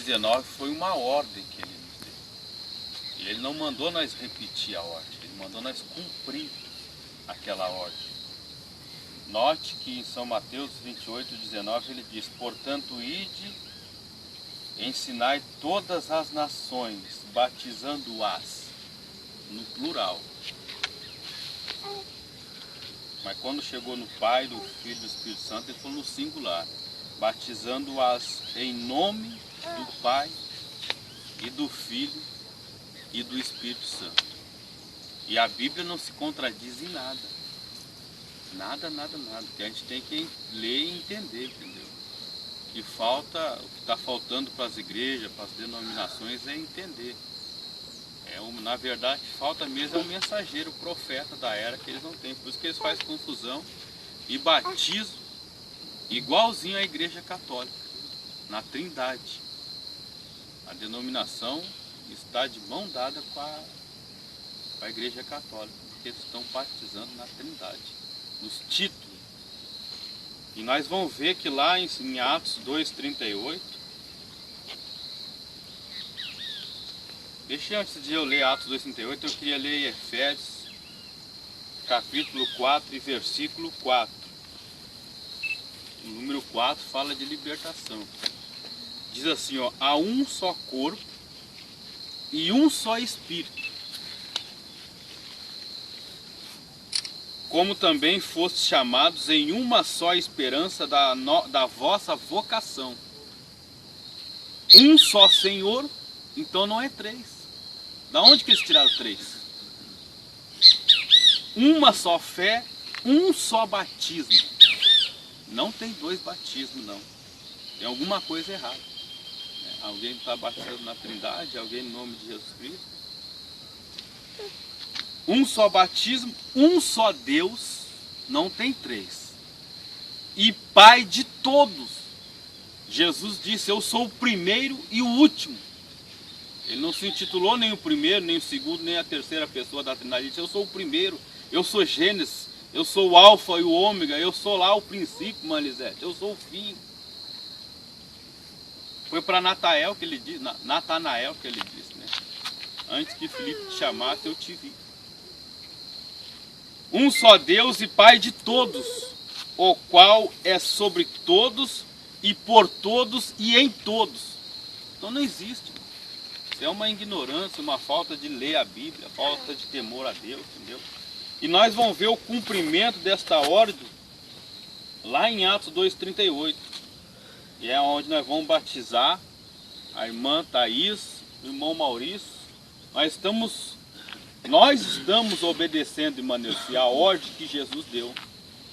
19 foi uma ordem que ele nos deu. E ele não mandou nós repetir a ordem, ele mandou nós cumprir aquela ordem. Note que em São Mateus 28, 19 ele diz: portanto, ide, ensinai todas as nações, batizando-as, no plural. Mas quando chegou no Pai, do Filho e do Espírito Santo, ele falou no singular: batizando-as em nome do Pai e do Filho e do Espírito Santo. E a Bíblia não se contradiz em nada. Nada, nada, nada. Que a gente tem que ler e entender, entendeu? Que falta, o que está faltando para as igrejas, para as denominações é entender. Na verdade, falta mesmo é o mensageiro, o profeta da era, que eles não têm. Por isso que eles fazem confusão e batizam igualzinho à Igreja Católica, na Trindade. A denominação está de mão dada com a Igreja Católica, porque eles estão batizando na Trindade, nos títulos. E nós vamos ver que lá em Atos 2,38, antes de eu ler Atos 2,38, eu queria ler Efésios, capítulo 4 e versículo 4. O número 4 fala de libertação. Diz assim, ó: há um só corpo e um só Espírito, como também fostes chamados em uma só esperança da vossa vocação. Um só Senhor, então não é três. Da onde que eles tiraram três? Uma só fé, um só batismo. Não tem dois batismos, não. Tem alguma coisa errada. Alguém está batizando na Trindade, alguém em nome de Jesus Cristo. Um só batismo, um só Deus, não tem três. E Pai de todos. Jesus disse: eu sou o primeiro e o último. Ele não se intitulou nem o primeiro, nem o segundo, nem a terceira pessoa da Trindade. Ele disse: eu sou o primeiro, eu sou Gênesis, eu sou o Alfa e o Ômega, eu sou lá o princípio, Manizete, eu sou o fim. Foi para Natanael que ele disse, né? Antes que Filipe te chamasse, eu te vi. Um só Deus e Pai de todos, o qual é sobre todos e por todos e em todos. Então não existe. Isso é uma ignorância, uma falta de ler a Bíblia, falta de temor a Deus, entendeu? E nós vamos ver o cumprimento desta ordem lá em Atos 2,38. E é onde nós vamos batizar a irmã Thaís, o irmão Maurício. Nós estamos obedecendo, Emmanuel-se, a ordem que Jesus deu.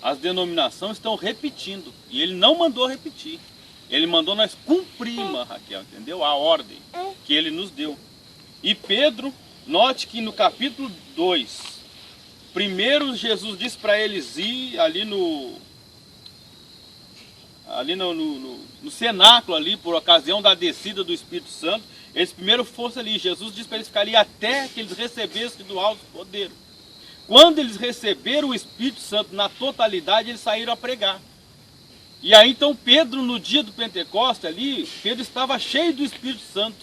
As denominações estão repetindo, e ele não mandou repetir. Ele mandou nós cumprir, irmã Raquel, entendeu? A ordem que ele nos deu. E Pedro, note que no capítulo 2, primeiro Jesus disse para eles ir ali no cenáculo, ali, por ocasião da descida do Espírito Santo. Eles primeiro fossem ali. Jesus disse para eles ficarem ali até que eles recebessem do alto poder. Quando eles receberam o Espírito Santo na totalidade, eles saíram a pregar. E aí então Pedro, no dia do Pentecostes ali, Pedro estava cheio do Espírito Santo.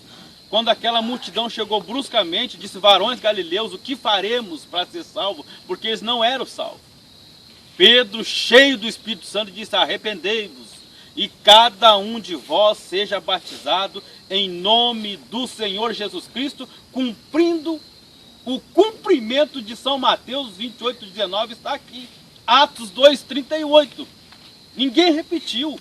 Quando aquela multidão chegou bruscamente, disse: varões galileus, o que faremos para ser salvos? Porque eles não eram salvos. Pedro, cheio do Espírito Santo, disse: arrependei-vos e cada um de vós seja batizado em nome do Senhor Jesus Cristo, cumprindo o cumprimento de São Mateus 28, 19, está aqui. Atos 2,38. Ninguém repetiu.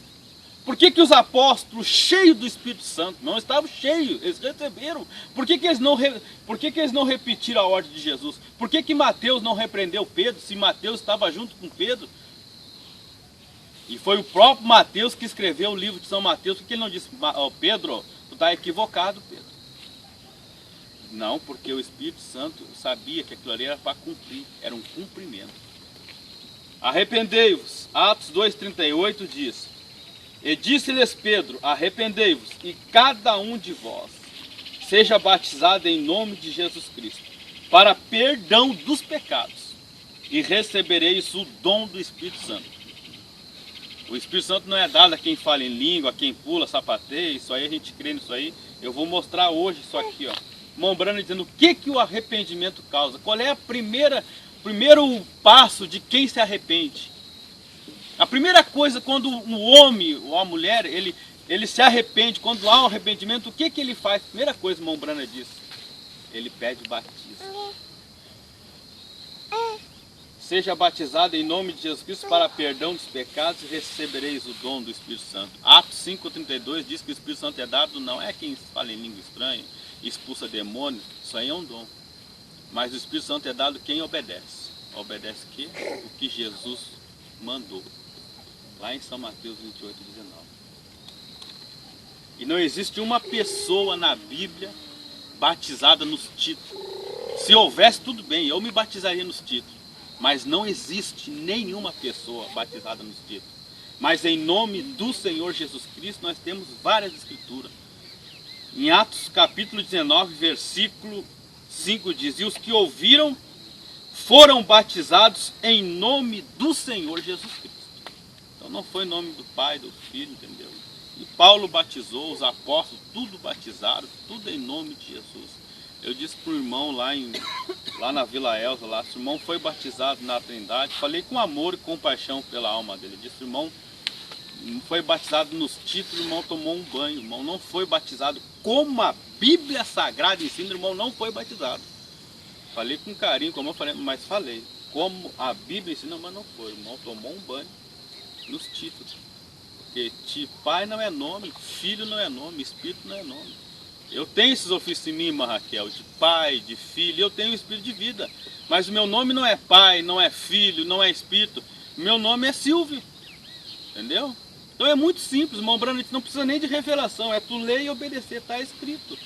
Por que os apóstolos, cheios do Espírito Santo, não estavam cheios? Eles receberam. Por que eles não repetiram a ordem de Jesus? Por que Mateus não repreendeu Pedro, se Mateus estava junto com Pedro? E foi o próprio Mateus que escreveu o livro de São Mateus. Por que ele não disse: Pedro, tu está equivocado, Pedro? Não, porque o Espírito Santo sabia que aquilo ali era para cumprir, era um cumprimento. Arrependei-vos. Atos 2,38 diz: e disse-lhes Pedro: arrependei-vos, e cada um de vós seja batizado em nome de Jesus Cristo, para perdão dos pecados, e recebereis o dom do Espírito Santo. O Espírito Santo não é dado a quem fala em língua, a quem pula, sapateia, isso aí a gente crê nisso aí. Eu vou mostrar hoje isso aqui, ó. Mombrana dizendo o que o arrependimento causa. Qual é primeiro passo de quem se arrepende? A primeira coisa, quando um homem ou a mulher, ele se arrepende, quando há um arrependimento, o que ele faz? Primeira coisa, Mombrana diz, ele pede batismo. Seja batizado em nome de Jesus Cristo para perdão dos pecados e recebereis o dom do Espírito Santo. Atos 5,32 diz que o Espírito Santo é dado, não é quem fala em língua estranha, expulsa demônios, isso aí é um dom. Mas o Espírito Santo é dado quem obedece. Obedece o quê? O que Jesus mandou. Lá em São Mateus 28,19. E não existe uma pessoa na Bíblia batizada nos títulos. Se houvesse, tudo bem, eu me batizaria nos títulos. Mas não existe nenhuma pessoa batizada nos títulos. Mas em nome do Senhor Jesus Cristo nós temos várias escrituras. Em Atos capítulo 19, versículo 5 diz: e os que ouviram foram batizados em nome do Senhor Jesus Cristo. Então não foi em nome do Pai, do Filho, entendeu? E Paulo batizou, os apóstolos, tudo batizaram, tudo em nome de Jesus. Eu disse para o irmão lá na Vila Elza, lá, se o irmão foi batizado na Trindade, falei com amor e compaixão pela alma dele. Eu disse, o irmão não foi batizado nos títulos, o irmão tomou um banho, o irmão não foi batizado como a Bíblia Sagrada ensina, o irmão não foi batizado. Falei com carinho, como eu falei, mas falei, como a Bíblia ensina, mas não foi. O irmão tomou um banho nos títulos. Porque pai não é nome, filho não é nome, espírito não é nome. Eu tenho esses ofícios em mim, irmã Raquel, de pai, de filho, eu tenho o espírito de vida. Mas o meu nome não é pai, não é filho, não é espírito. O meu nome é Silvio. Entendeu? Então é muito simples, irmão Brano, não precisa nem de revelação, é tu ler e obedecer, está escrito.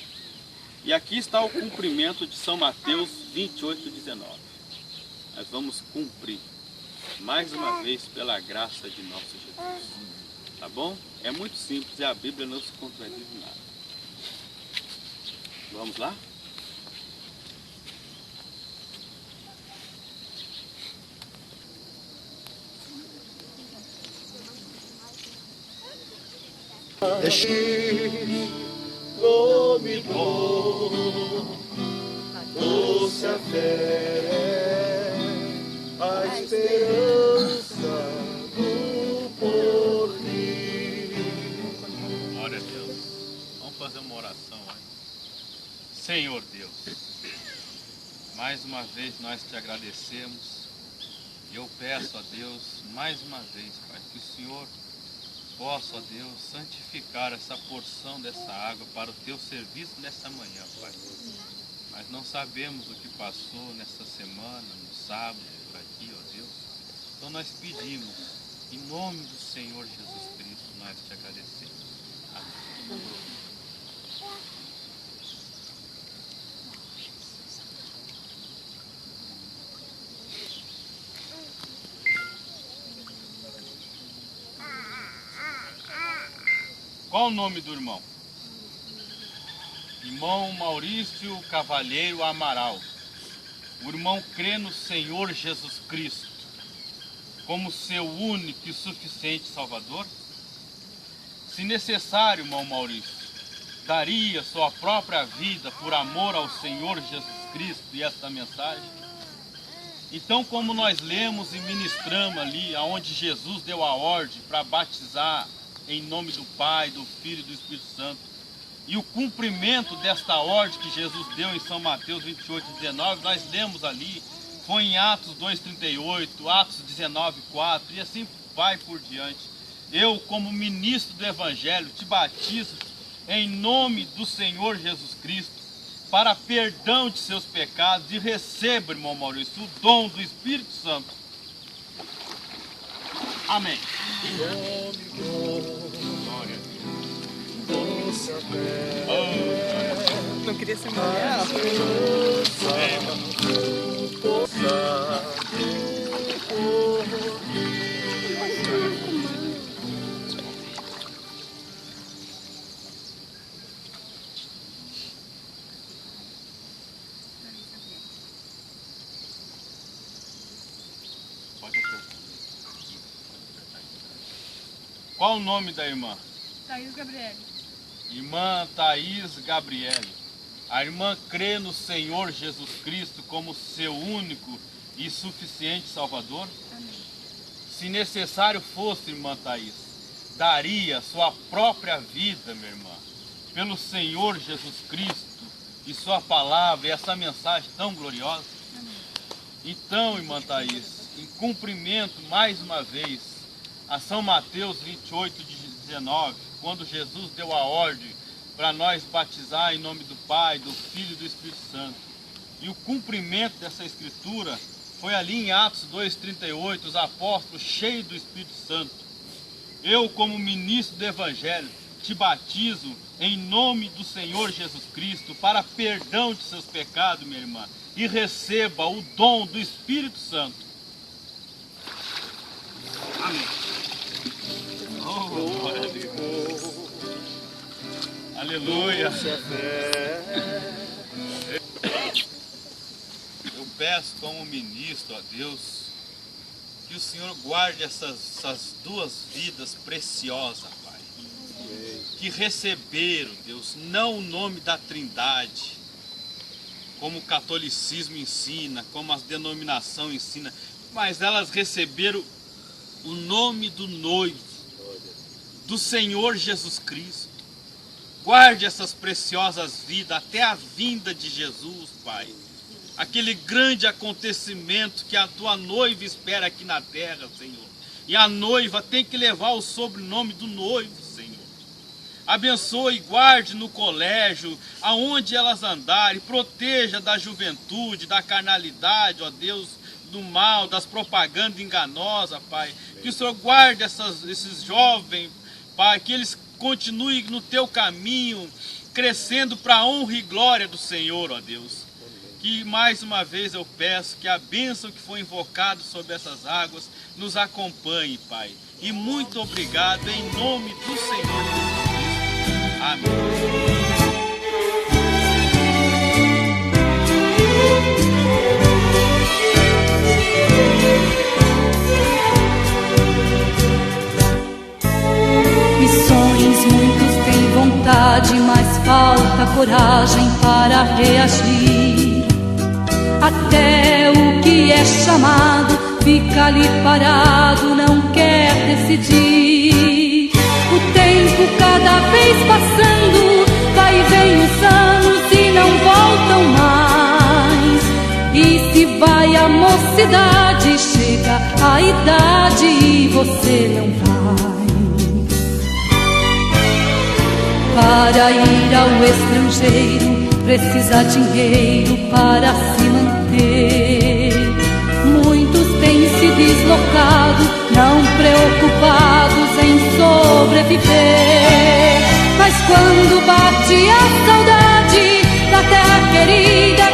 E aqui está o cumprimento de São Mateus 28,19. Nós vamos cumprir, mais uma vez, pela graça de nosso Jesus. Tá bom? É muito simples e a Bíblia não se contradiz em nada. Vamos lá? Nome bom, doce a fé, a esperança do porvir. Glória a Deus. Vamos fazer uma oração aí. Senhor Deus, mais uma vez nós te agradecemos. Eu peço a Deus, mais uma vez, Pai, que o Senhor possa, ó Deus, santificar essa porção dessa água para o teu serviço nessa manhã, Pai. Mas não sabemos o que passou nessa semana, no sábado, por aqui, ó Deus. Então nós pedimos, em nome do Senhor Jesus Cristo, nós te agradecemos. Amém. Qual o nome do irmão? Irmão Maurício Cavalheiro Amaral. O irmão crê no Senhor Jesus Cristo como seu único e suficiente Salvador? Se necessário, irmão Maurício, daria sua própria vida por amor ao Senhor Jesus Cristo e esta mensagem? Então, como nós lemos e ministramos ali, aonde Jesus deu a ordem para batizar em nome do Pai, do Filho e do Espírito Santo, e o cumprimento desta ordem que Jesus deu em São Mateus 28,19, nós lemos ali, foi em Atos 2,38, Atos 19,4, e assim vai por diante. Eu, como ministro do Evangelho, te batizo em nome do Senhor Jesus Cristo, para perdão de seus pecados, e receba, irmão Maurício, o dom do Espírito Santo. Amém. Glória a Deus. Não queria ser mulher. Pode ser. Qual o nome da irmã? Thaís Gabriele. Irmã Thaís Gabriele. A irmã crê no Senhor Jesus Cristo como seu único e suficiente Salvador? Amém. Se necessário fosse, irmã Thaís, daria sua própria vida, minha irmã, pelo Senhor Jesus Cristo e sua palavra e essa mensagem tão gloriosa? Amém. Então, irmã Thaís, em cumprimento mais uma vez a São Mateus 28:19, quando Jesus deu a ordem para nós batizar em nome do Pai, do Filho e do Espírito Santo, e o cumprimento dessa escritura foi ali em Atos 2:38, os apóstolos cheios do Espírito Santo. Eu, como ministro do Evangelho, te batizo em nome do Senhor Jesus Cristo para perdão de seus pecados, minha irmã, e receba o dom do Espírito Santo. Amém. Oh, glória a Deus. Aleluia. Eu peço como ministro a Deus que o Senhor guarde essas duas vidas preciosas, Pai, que receberam, Deus, não o nome da Trindade, como o catolicismo ensina, como a denominação ensina, mas elas receberam o nome do noivo, do Senhor Jesus Cristo. Guarde essas preciosas vidas até a vinda de Jesus, Pai. Aquele grande acontecimento que a tua noiva espera aqui na terra, Senhor. E a noiva tem que levar o sobrenome do noivo, Senhor. Abençoe e guarde no colégio, aonde elas andarem, proteja da juventude, da carnalidade, ó Deus, do mal, das propagandas enganosas, Pai. Que o Senhor guarde esses jovens, Pai, que eles continuem no teu caminho, crescendo para a honra e glória do Senhor, ó Deus. Que mais uma vez eu peço que a bênção que foi invocada sobre essas águas nos acompanhe, Pai. E muito obrigado em nome do Senhor Jesus Cristo. Amém. Missões muitos têm vontade, mas falta coragem para reagir. Até o que é chamado fica ali parado, não quer decidir. O tempo cada vez passando, vai e vem os anos e não voltam mais. E se vai a mocidade, chega a idade e você não vai. Para ir ao estrangeiro precisa dinheiro para se manter. Muitos têm se deslocado, não preocupados em sobreviver. Mas quando bate a saudade da terra querida,